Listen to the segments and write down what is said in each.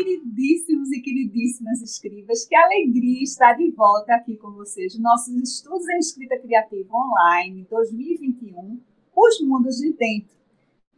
queridíssimos e queridíssimas escribas, que alegria estar de volta aqui com vocês. Nossos estudos em escrita criativa online 2021, os mundos de dentro,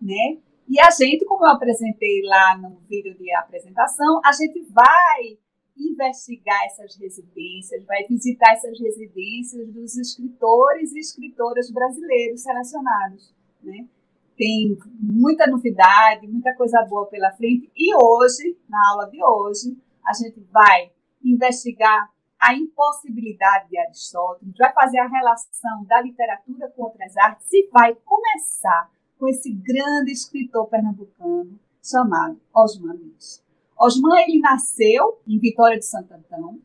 né? E a gente, como eu apresentei lá no vídeo de apresentação, a gente vai investigar essas residências, vai visitar essas residências dos escritores e escritoras brasileiros selecionados, né? Tem muita novidade, muita coisa boa pela frente. E hoje, na aula de hoje, a gente vai investigar a impossibilidade de Aristóteles, vai fazer a relação da literatura com outras artes e vai começar com esse grande escritor pernambucano chamado Osman Lins. Osman, ele nasceu em Vitória de Santo Antão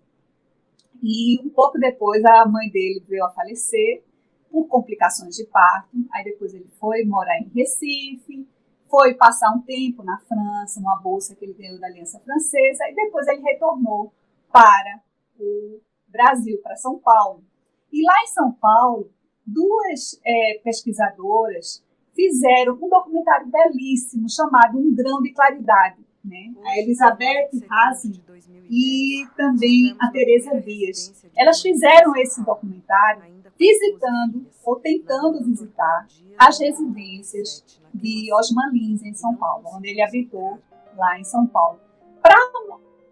e um pouco depois a mãe dele veio a falecer por complicações de parto. Aí depois ele foi morar em Recife, foi passar um tempo na França, uma bolsa que ele ganhou da Aliança Francesa, e depois ele retornou para o Brasil, para São Paulo. E lá em São Paulo, duas pesquisadoras fizeram um documentário belíssimo chamado Um Grão de Claridade, né? A Elizabeth Hazen e também a Teresa Dias. Elas fizeram esse documentário visitando ou tentando visitar as residências de Osman Lins em São Paulo, onde ele habitou lá em São Paulo, para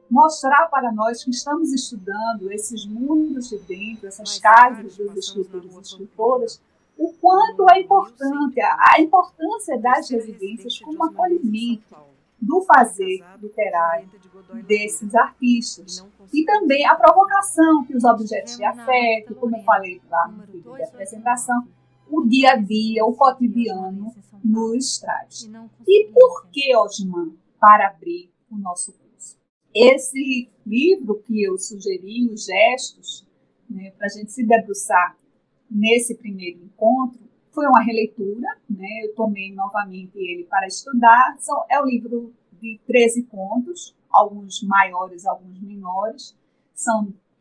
mostrar para nós que estamos estudando esses mundos de dentro, essas casas dos escritores e escritoras, o quanto é importante, a importância das residências como acolhimento do fazer literário desses artistas. E também a provocação que os objetos de afeto, como eu falei lá no vídeo de apresentação, o dia a dia, o cotidiano nos traz. E por que Osman, para abrir o nosso curso? Esse livro que eu sugeri, Os Gestos, né, para a gente se debruçar nesse primeiro encontro, foi uma releitura, né? Eu tomei novamente ele para estudar. É um livro de 13 contos, alguns maiores, alguns menores.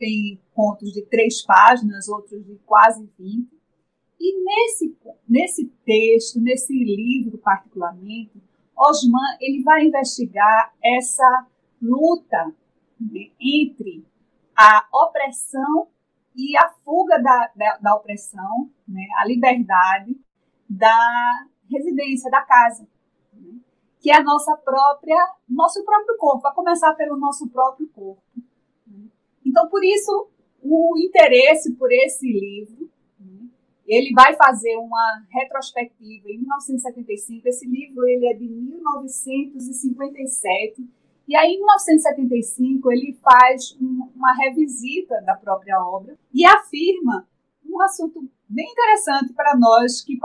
Tem contos de 3 páginas, outros de quase 20. E nesse texto, nesse livro particularmente, Osman ele vai investigar essa luta, né, entre a opressão e a fuga da opressão, né, a liberdade da residência, da casa, né, que é nosso próprio corpo, vai começar pelo nosso próprio corpo. Né. Então, por isso, o interesse por esse livro, né, ele vai fazer uma retrospectiva em 1975, esse livro ele é de 1957, e aí, em 1975, ele faz uma revisita da própria obra e afirma um assunto bem interessante para nós que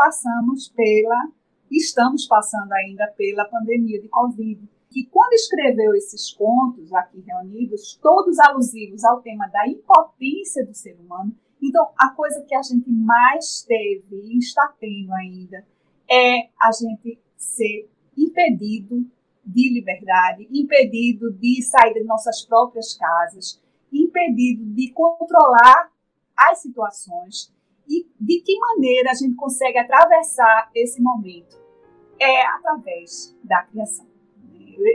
estamos passando ainda pela pandemia de Covid, que quando escreveu esses contos aqui reunidos, todos alusivos ao tema da impotência do ser humano, então a coisa que a gente mais teve e está tendo ainda é a gente ser impedido de liberdade, impedido de sair de nossas próprias casas, impedido de controlar as situações. E de que maneira a gente consegue atravessar esse momento? É através da criação.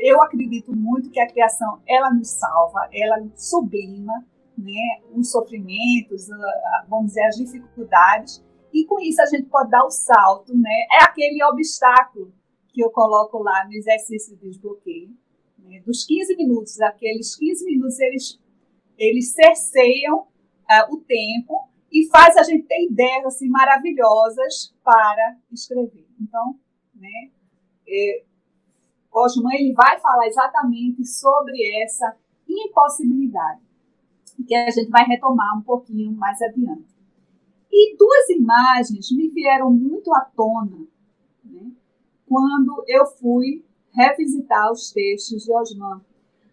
Eu acredito muito que a criação ela nos salva, ela sublima, né, os sofrimentos, vamos dizer, as dificuldades, e com isso a gente pode dar o salto, né? É aquele obstáculo que eu coloco lá no exercício de desbloqueio, né, dos 15 minutos. Aqueles 15 minutos, eles cerceiam o tempo e faz a gente ter ideias assim, maravilhosas para escrever. Então, né, Osman ele vai falar exatamente sobre essa impossibilidade, que a gente vai retomar um pouquinho mais adiante. E 2 imagens me vieram muito à tona, né, quando eu fui revisitar os textos de Osman.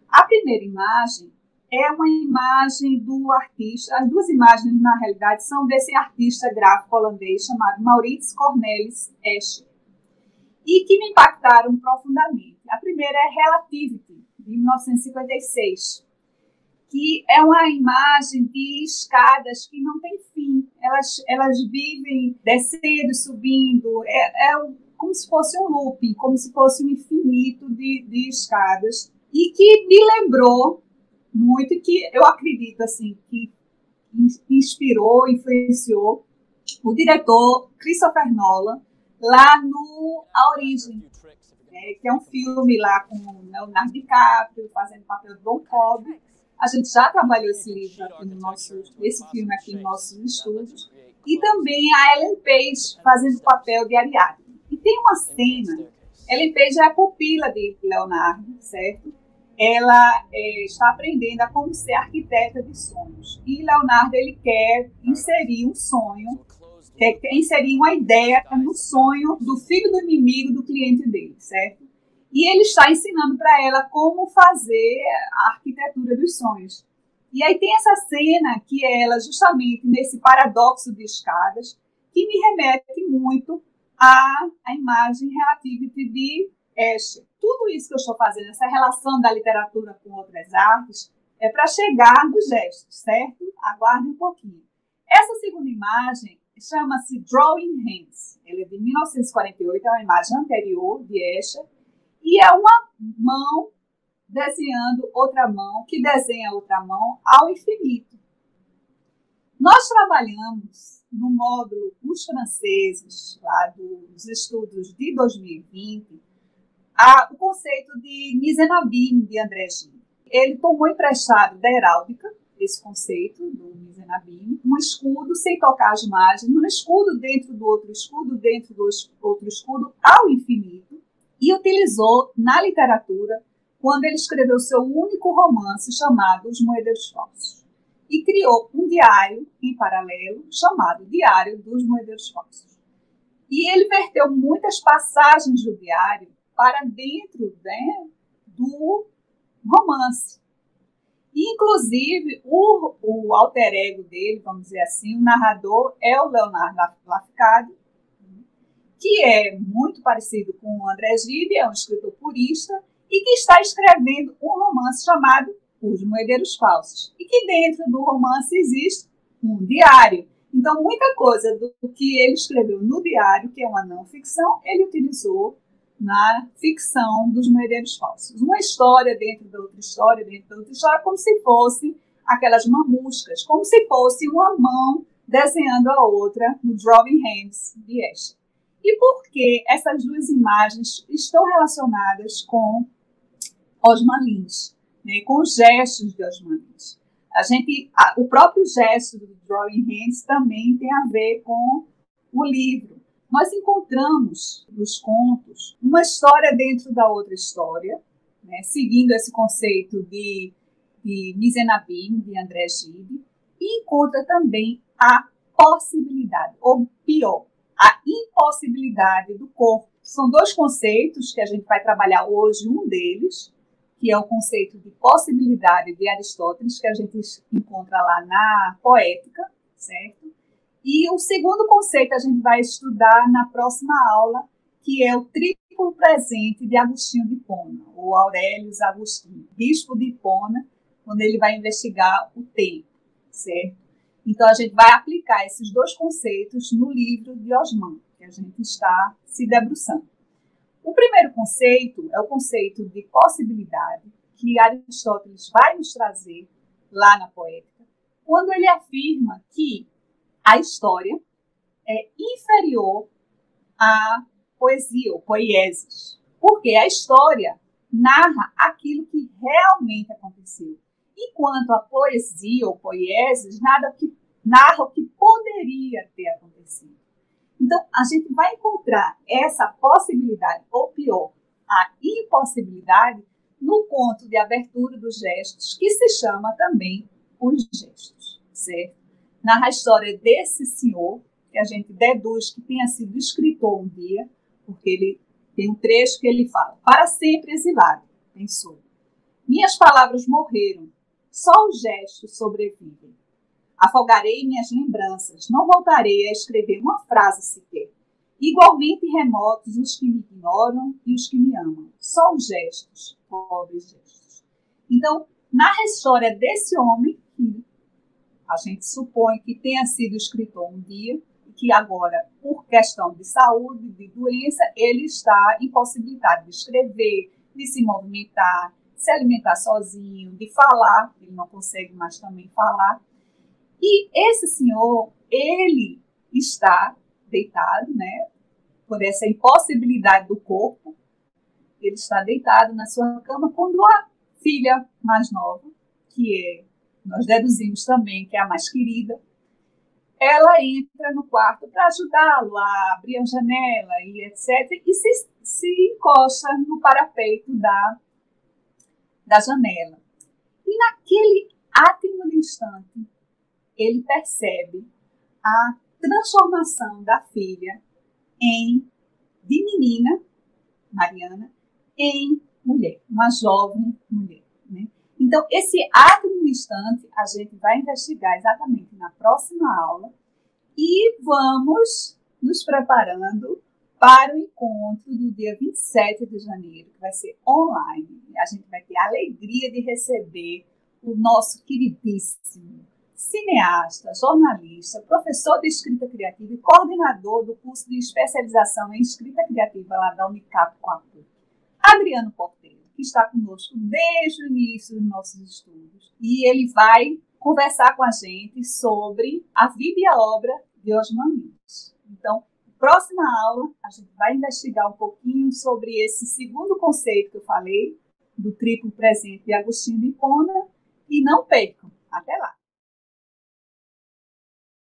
A primeira imagem é uma imagem do artista, as 2 imagens, na realidade, são desse artista gráfico holandês chamado Maurits Cornelis Escher, e que me impactaram profundamente. A primeira é Relativity, de 1956, que é uma imagem de escadas que não tem fim. Elas vivem descendo, subindo, como se fosse um looping, como se fosse um infinito de escadas. e que me lembrou muito, e que eu acredito assim, que inspirou, influenciou o diretor Christopher Nolan lá no A Origem, né, que é um filme lá com o Leonardo DiCaprio fazendo o papel do Don Cobb. A gente já trabalhou esse livro aqui esse filme aqui nos nossos estudos, e também a Ellen Page fazendo o papel de Ariadne. E tem uma cena, Ellen Page é a pupila de Leonardo, certo? Ela está aprendendo a como ser arquiteta de sonhos. E Leonardo, ele quer inserir um sonho, quer inserir uma ideia no sonho do filho do inimigo do cliente dele, certo? E ele está ensinando para ela como fazer a arquitetura dos sonhos. E aí tem essa cena que ela, justamente nesse paradoxo de escadas, que me remete muito à imagem Relativity de Escher. Tudo isso que eu estou fazendo, essa relação da literatura com outras artes, é para chegar nos gestos, certo? Aguarde um pouquinho. Essa segunda imagem chama-se Drawing Hands. Ela é de 1948, é uma imagem anterior de Escher, e é uma mão desenhando outra mão, que desenha outra mão ao infinito. Nós trabalhamos no módulo Os Franceses, lá dos estudos de 2020, o conceito de mise en abîme de André Gide. Ele tomou emprestado da heráldica, esse conceito do mise en abîme, um escudo sem tocar as margens, um escudo dentro do outro escudo, dentro do outro escudo, ao infinito, e utilizou na literatura quando ele escreveu seu único romance chamado Os Moedeiros Falsos. E criou um diário em paralelo chamado Diário dos Moedeiros Falsos. E ele verteu muitas passagens do diário para dentro, né, do romance. E, inclusive, o alter ego dele, vamos dizer assim, o narrador, é o Leonardo Lafcadio, que é muito parecido com o André Gide, é um escritor purista, e que está escrevendo um romance chamado Os Moedeiros Falsos. E que dentro do romance existe um diário. Então, muita coisa do que ele escreveu no diário, que é uma não ficção, ele utilizou na ficção dos Moedeiros Falsos. Uma história dentro da outra história, dentro da outra história, como se fosse aquelas mamuscas, como se fosse uma mão desenhando a outra no Drawing Hands de Escher. E por que essas duas imagens estão relacionadas com Osman Lins, né, com os gestos de Osman Lins? O próprio gesto do Drawing Hands também tem a ver com o livro. Nós encontramos nos contos uma história dentro da outra história, né, seguindo esse conceito de mise en abîme de André Gide, e encontra também a possibilidade, ou pior, a impossibilidade do corpo. São dois conceitos que a gente vai trabalhar hoje, um deles, que é o conceito de possibilidade de Aristóteles, que a gente encontra lá na Poética, certo? E o segundo conceito a gente vai estudar na próxima aula, que é o triplo presente de Agostinho de Hipona, ou Aurelius Agostinho, bispo de Hipona, quando ele vai investigar o tempo, certo? Então, a gente vai aplicar esses dois conceitos no livro de Osman, que a gente está se debruçando. O primeiro conceito é o conceito de possibilidade, que Aristóteles vai nos trazer lá na Poética, quando ele afirma que a história é inferior à poesia, ou poieses, porque a história narra aquilo que realmente aconteceu, enquanto a poesia, ou poieses, narra o que poderia ter acontecido. Então, a gente vai encontrar essa possibilidade, ou pior, a impossibilidade, no conto de abertura dos gestos, que se chama também Os Gestos, certo? Narra a história desse senhor, que a gente deduz que tenha sido escritor um dia, porque ele tem um trecho que ele fala: para sempre exilado, pensou. Minhas palavras morreram, só os gestos sobrevivem. Afogarei minhas lembranças, não voltarei a escrever uma frase sequer. Igualmente remotos os que me ignoram e os que me amam. Só os gestos, pobres gestos. Então, narra a história desse homem, que a gente supõe que tenha sido escritor um dia, e que agora, por questão de saúde, de doença, ele está impossibilitado de escrever, de se movimentar, se alimentar sozinho, de falar, ele não consegue mais também falar. E esse senhor, ele está deitado, né, por essa impossibilidade do corpo, ele está deitado na sua cama quando a filha mais nova, nós deduzimos também que é a mais querida, ela entra no quarto para ajudá-lo a abrir a janela e etc. E se encosta no parapeito da janela. E naquele átimo instante, ele percebe a transformação da filha de menina, Mariana, em mulher, uma jovem mulher. Né? Então, esse ato no instante, a gente vai investigar exatamente na próxima aula e vamos nos preparando para o encontro do dia 27 de janeiro, que vai ser online. A gente vai ter a alegria de receber o nosso queridíssimo cineasta, jornalista, professor de escrita criativa e coordenador do curso de especialização em escrita criativa lá da Unicap com a PUC, Adriano Portela, que está conosco desde o início dos nossos estudos. E ele vai conversar com a gente sobre a vida e a obra de Osman Lins. Então, na próxima aula, a gente vai investigar um pouquinho sobre esse segundo conceito que eu falei, do triplo presente de Agostinho de Hipona, e não percam. Até lá!